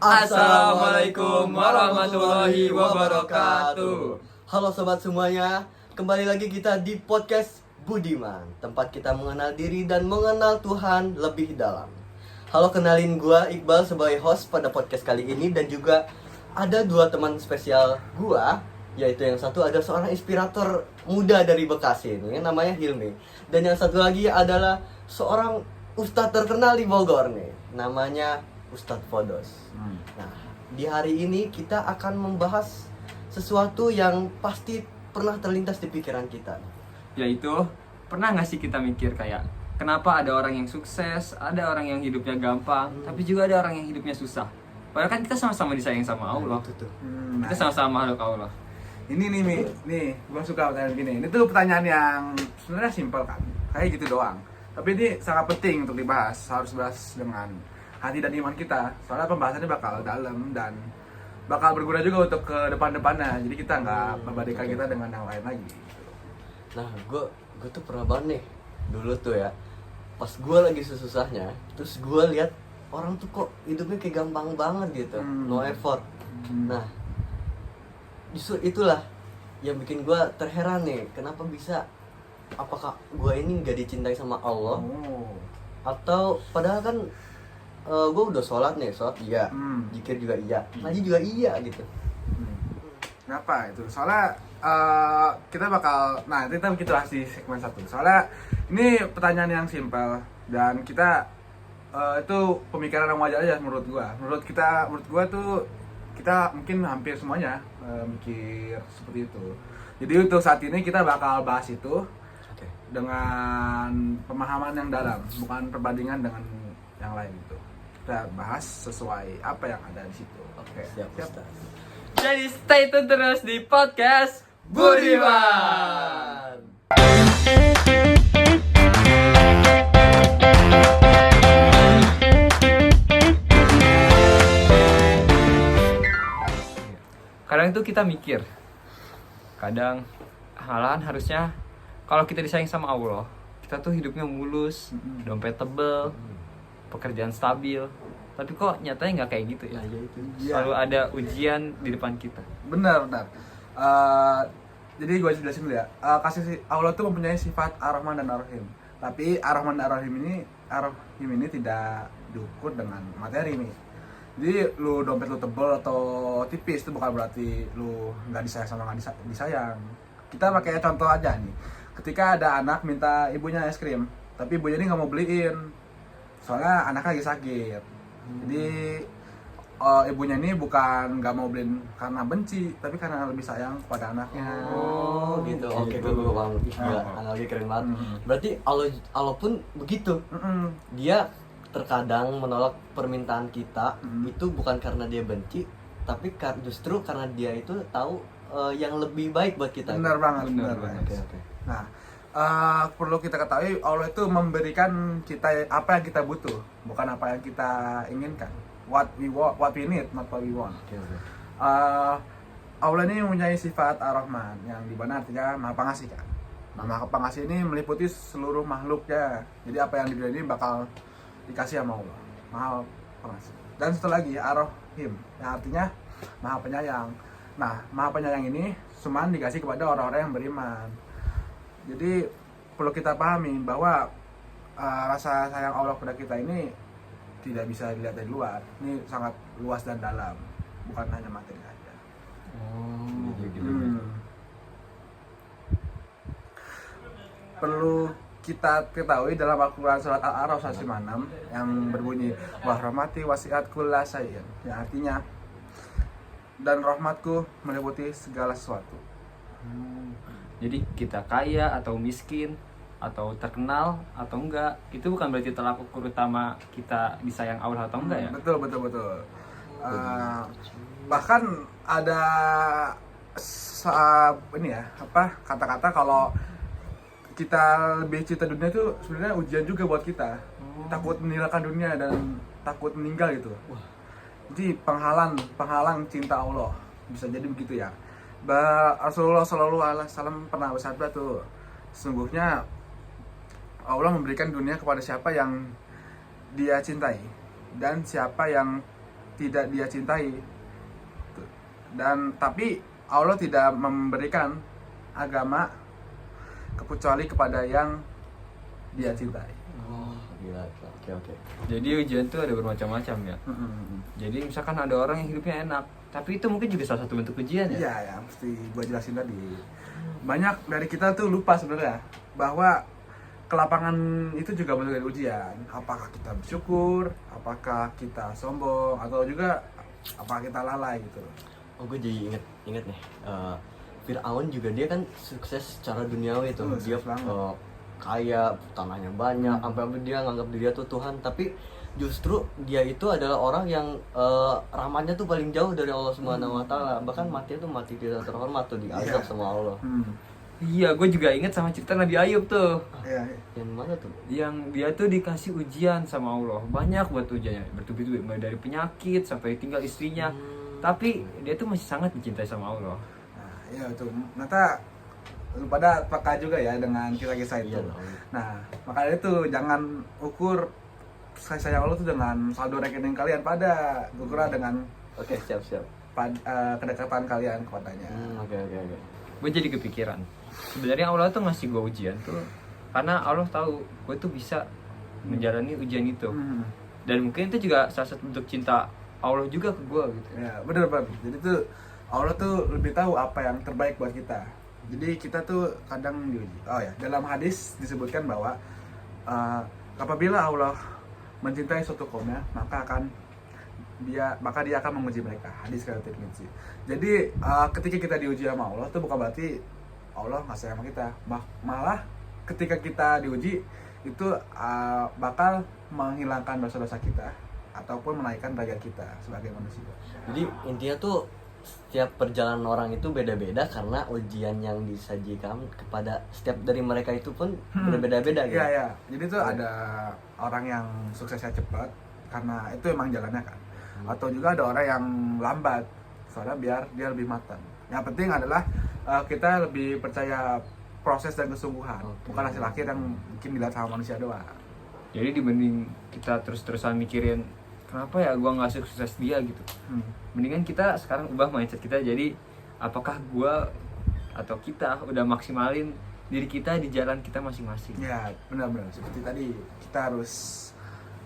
Assalamualaikum warahmatullahi wabarakatuh. Halo sobat semuanya, kembali lagi kita di podcast Budiman, tempat kita mengenal diri dan mengenal Tuhan lebih dalam. Halo, kenalin gua Iqbal sebagai host pada podcast kali ini, dan juga ada dua teman spesial gua, yaitu yang satu ada seorang inspirator muda dari Bekasi ini, namanya Hilmi, dan yang satu lagi adalah seorang ustadz terkenal di Bogor nih, namanya Ustadz Fodos. Nah, di hari ini kita akan membahas sesuatu yang pasti pernah terlintas di pikiran kita. Yaitu, pernah gak sih kita mikir kayak kenapa ada orang yang sukses, ada orang yang hidupnya gampang, tapi juga ada orang yang hidupnya susah. Padahal kan kita sama-sama disayang sama Allah. Itu tuh. Kita sama-sama makhluk Allah. Ini nih, gue suka pertanyaan gini. Ini tuh pertanyaan yang sebenarnya simpel kan, kayak gitu doang. Tapi ini sangat penting untuk dibahas, harus bahas dengan hati dan iman kita. Soalnya pembahasannya bakal dalam dan bakal berguna juga untuk ke depan-depannya. Jadi kita nggak membandingkan kita dengan yang lain lagi. Nah, gue tuh pernah banget nih dulu tuh ya, pas gue lagi susahnya, terus gue lihat orang tuh kok hidupnya kayak gampang banget gitu, no effort. Nah, justru itulah yang bikin gue terheran nih, kenapa bisa, apakah gue ini nggak dicintai sama Allah, atau padahal kan gue udah sholat iya, zikir juga iya, ngaji juga iya gitu. Kenapa itu? Soalnya kita bakal, nah kita bahas di segmen 1. Soalnya ini pertanyaan yang simpel dan kita itu pemikiran yang wajar aja menurut gua. Menurut gua tuh kita mungkin hampir semuanya mikir seperti itu. Jadi untuk saat ini kita bakal bahas itu dengan pemahaman yang dalam, bukan perbandingan dengan yang lain gitu. Kita bahas sesuai apa yang ada di situ. Oke, siap. Jadi stay tune terus di podcast Budiman. Kadang itu kita mikir, kadang malahan harusnya kalau kita disayang sama Allah, kita tuh hidupnya mulus, dompet tebel, pekerjaan stabil. Tapi kok nyatanya nggak kayak gitu ya? Nah, ya itu. Selalu ada ujian di depan kita. Benar. Jadi gue jelasin dulu ya. Kasih Allah tuh mempunyai sifat Ar-Rahman dan Ar-Rahim. Tapi Ar-Rahman dan Ar-Rahim ini tidak diukur dengan materi nih. Jadi lu dompet lu tebel atau tipis itu bukan berarti lu nggak disayang sama nggak disayang. Kita pakai contoh aja nih. Ketika ada anak minta ibunya es krim, tapi ibunya ini nggak mau beliin, soalnya anaknya lagi sakit. Jadi ibunya ini bukan nggak mau beliin karena benci, tapi karena lebih sayang kepada anaknya. Oh gitu. Oke, gue paham. Gila, analogi keren banget. Berarti Allah pun begitu. Dia terkadang menolak permintaan kita itu bukan karena dia benci, tapi justru karena dia itu tahu yang lebih baik buat kita. Benar banget. Oke. Nah, perlu kita ketahui Allah itu memberikan kita apa yang kita butuh, bukan apa yang kita inginkan. What we need, not what we want. Oke. Allah ini mempunyai sifat Ar-Rahman yang dimana artinya Maha Pengasih kan. Nah, Maha Pengasih ini meliputi seluruh makhluknya. Jadi apa yang di dunia ini bakal dikasih sama Allah, Maha Pengasih. Dan satu lagi Ar-Rahim yang artinya Maha Penyayang. Nah, Maha Penyayang ini cuma dikasih kepada orang-orang yang beriman. Jadi perlu kita pahami bahwa rasa sayang Allah kepada kita ini tidak bisa dilihat dari luar. Ini sangat luas dan dalam, bukan hanya materi saja. Perlu kita ketahui dalam Al-Quran surat Al-A'raf 156 yang berbunyi wa rahmati wasi'at kulla syai'in, yang artinya dan rahmatku meliputi segala sesuatu. Jadi kita kaya atau miskin atau terkenal atau enggak, itu bukan berarti tolak ukur utama kita disayang Allah atau enggak ya? Betul. Bahkan ada kata-kata kalau kita lebih cinta dunia itu sebenarnya ujian juga buat kita. Takut meninggalkan dunia dan takut meninggal gitu. Jadi penghalang cinta Allah, bisa jadi begitu ya. Rasulullah SAW pernah bersabda tuh, sesungguhnya Allah memberikan dunia kepada siapa yang dia cintai, dan siapa yang tidak dia cintai. Dan tapi Allah tidak memberikan agama kecuali kepada yang dia cintai. Oh, gila. Oke. Jadi ujian tuh ada bermacam-macam ya. Jadi misalkan ada orang yang hidupnya enak, tapi itu mungkin juga salah satu bentuk ujian ya. Iya ya, mesti gue jelasin tadi. Banyak dari kita tuh lupa sebenarnya bahwa kelapangan itu juga bentuk dari ujian. Apakah kita bersyukur, apakah kita sombong, atau juga apakah kita lalai gitu. Oh, gue jadi inget nih. Fir'aun juga dia kan sukses secara duniawi tuh. Dia Sukses banget. kaya, tanahnya banyak, sampai dia nganggap dia tuh Tuhan. Tapi justru dia itu adalah orang yang rahmatnya tuh paling jauh dari Allah Subhanahu Wa Taala. Bahkan matinya tuh mati tidak terhormat tuh, diazab Iya. sama Allah. Iya, gue juga inget sama cerita Nabi Ayub tuh. Iya. Yang mana tuh? Yang dia tuh dikasih ujian sama Allah. Banyak buat ujiannya, bertubi-tubi, mulai dari penyakit sampai tinggal istrinya. Tapi dia tuh masih sangat dicintai sama Allah. Nah, iya tuh. Ternyata lu pada peka juga ya dengan kisah-kisah itu. Iya dong. Nah, makanya itu jangan ukur kasih sayang Allah tuh dengan saldo rekening kalian, pada ukurlah dengan Oke, siap. kedekatan kalian kepadanya. Oke. Gue jadi kepikiran. Sebenarnya Allah tuh ngasih gue ujian tuh karena Allah tahu gue tuh bisa menjalani ujian itu. Dan mungkin itu juga salah satu bentuk cinta Allah juga ke gue gitu. Ya, bener banget. Jadi tuh Allah tuh lebih tahu apa yang terbaik buat kita. Jadi kita tuh kadang diuji. Oh ya, dalam hadis disebutkan bahwa apabila Allah mencintai suatu kaumnya, maka dia akan menguji mereka. Hadis riwayat Tirmidzi. Jadi ketika kita diuji sama Allah itu bukan berarti Allah nggak sayang sama kita. Malah ketika kita diuji itu bakal menghilangkan dosa-dosa kita ataupun menaikkan derajat kita sebagai manusia. Jadi intinya tuh setiap perjalanan orang itu beda-beda karena ujian yang disajikan kepada setiap dari mereka itu pun berbeda-beda gitu. Iya. Jadi tuh ada orang yang suksesnya cepat karena itu emang jalannya kan. Atau juga ada orang yang lambat soalnya biar dia lebih matang. Yang penting adalah kita lebih percaya proses dan kesungguhan, bukan hasil akhir yang mungkin dilihat sama manusia doang. Jadi dibanding kita terus-terusan mikirin kenapa ya gua nggak sukses dia gitu, mendingan kita sekarang ubah mindset kita. Jadi apakah gua atau kita udah maksimalin diri kita di jalan kita masing-masing. Ya, benar-benar seperti tadi kita harus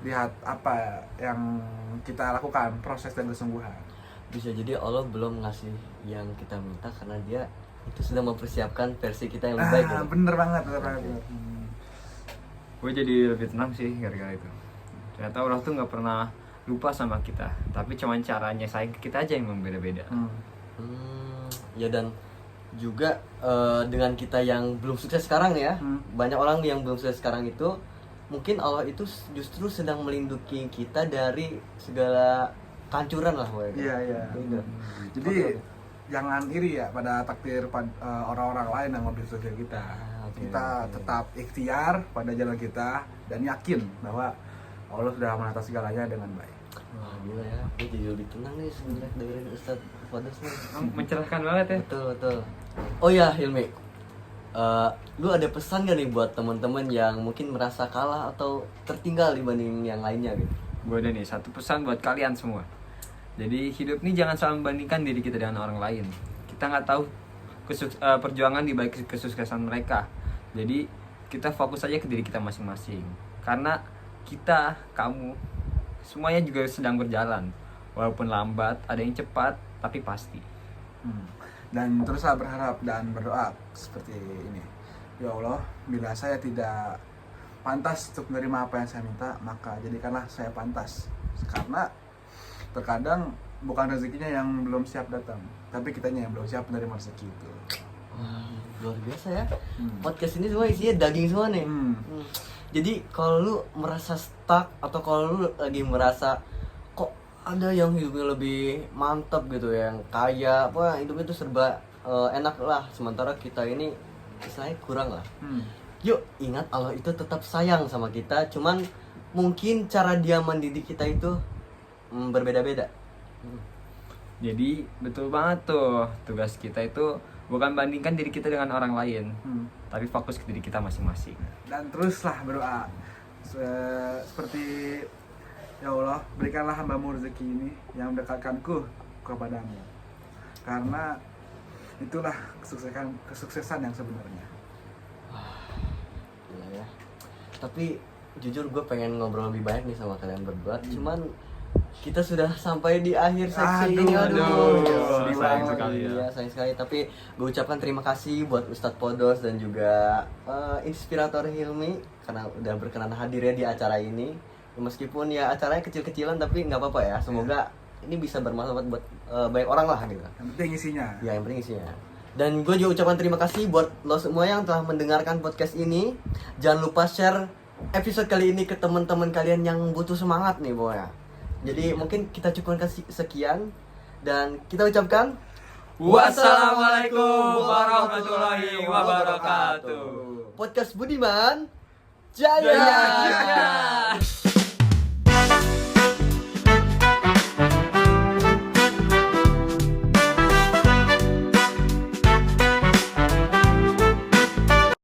lihat apa yang kita lakukan, proses dan kesungguhan. Bisa jadi Allah belum ngasih yang kita minta karena dia itu sedang mempersiapkan versi kita yang lebih baik gitu. Bener banget. Gue jadi lebih tenang sih gara-gara itu. Ternyata Allah tuh nggak pernah lupa sama kita, tapi cuman caranya sayang ke kita aja yang beda-beda. Ya dan juga dengan kita yang belum sukses sekarang nih ya, banyak orang yang belum sukses sekarang itu mungkin Allah itu justru sedang melindungi kita dari segala kehancuran lah. Iya. Gitu. Jadi jangan iri ya pada takdir orang-orang lain yang lebih sukses dari kita. Kita tetap ikhtiar pada jalan kita dan yakin bahwa Allah sudah menata segalanya dengan baik. Wah gila ya, gue jadi lebih tenang nih sebenarnya dengerin Ustadz Fadas nih. Mencerahkan banget ya. Betul. Oh ya Hilmi, lu ada pesan gak nih buat teman-teman yang mungkin merasa kalah atau tertinggal dibanding yang lainnya gitu? Gue ada nih satu pesan buat kalian semua. Jadi hidup ini jangan selalu membandingkan diri kita dengan orang lain. Kita nggak tahu perjuangan di balik kesuksesan mereka. Jadi kita fokus aja ke diri kita masing-masing. Karena kita, kamu, semuanya juga sedang berjalan. Walaupun lambat, ada yang cepat, tapi pasti. Dan teruslah berharap dan berdoa seperti ini. Ya Allah, bila saya tidak pantas untuk menerima apa yang saya minta, maka jadikanlah saya pantas. Karena terkadang bukan rezekinya yang belum siap datang, tapi kitanya yang belum siap menerima rezeki itu. Wah, luar biasa ya. Podcast ini semua isinya daging semua nih. Jadi kalau lu merasa stuck atau kalau lu lagi merasa kok ada yang hidupnya lebih mantap gitu, yang kaya, apa hidupnya itu serba enak lah, sementara kita ini istilahnya kurang lah. Yuk ingat Allah itu tetap sayang sama kita, cuman mungkin cara dia mendidik kita itu berbeda-beda. Jadi betul banget tuh, tugas kita itu bukan bandingkan diri kita dengan orang lain, tapi fokus ke diri kita masing-masing. Dan teruslah berdoa seperti Ya Allah, berikanlah hambamu rezeki ini yang mendekatkanku kepadamu. Karena itulah kesuksesan yang sebenarnya. Gila ya. Tapi jujur gue pengen ngobrol lebih banyak nih sama kalian berdua. Cuman kita sudah sampai di akhir seksi ini. aduh. Sedih Sayang banget. sekali ya. Iya, sayang sekali. Tapi gue ucapkan terima kasih buat Ustadz Podos dan juga inspirator Hilmi karena udah berkenan hadirnya di acara ini. Meskipun ya acaranya kecil-kecilan tapi nggak apa-apa ya. Semoga ini bisa bermanfaat buat banyak orang lah gitu. Yang penting isinya. Ya, yang penting isinya. Dan gue juga ucapkan terima kasih buat lo semua yang telah mendengarkan podcast ini. Jangan lupa share episode kali ini ke teman-teman kalian yang butuh semangat nih pokoknya. Jadi mungkin kita cukupkan sekian dan kita ucapkan Wassalamualaikum warahmatullahi wabarakatuh. Podcast Budiman Jaya. Jaya.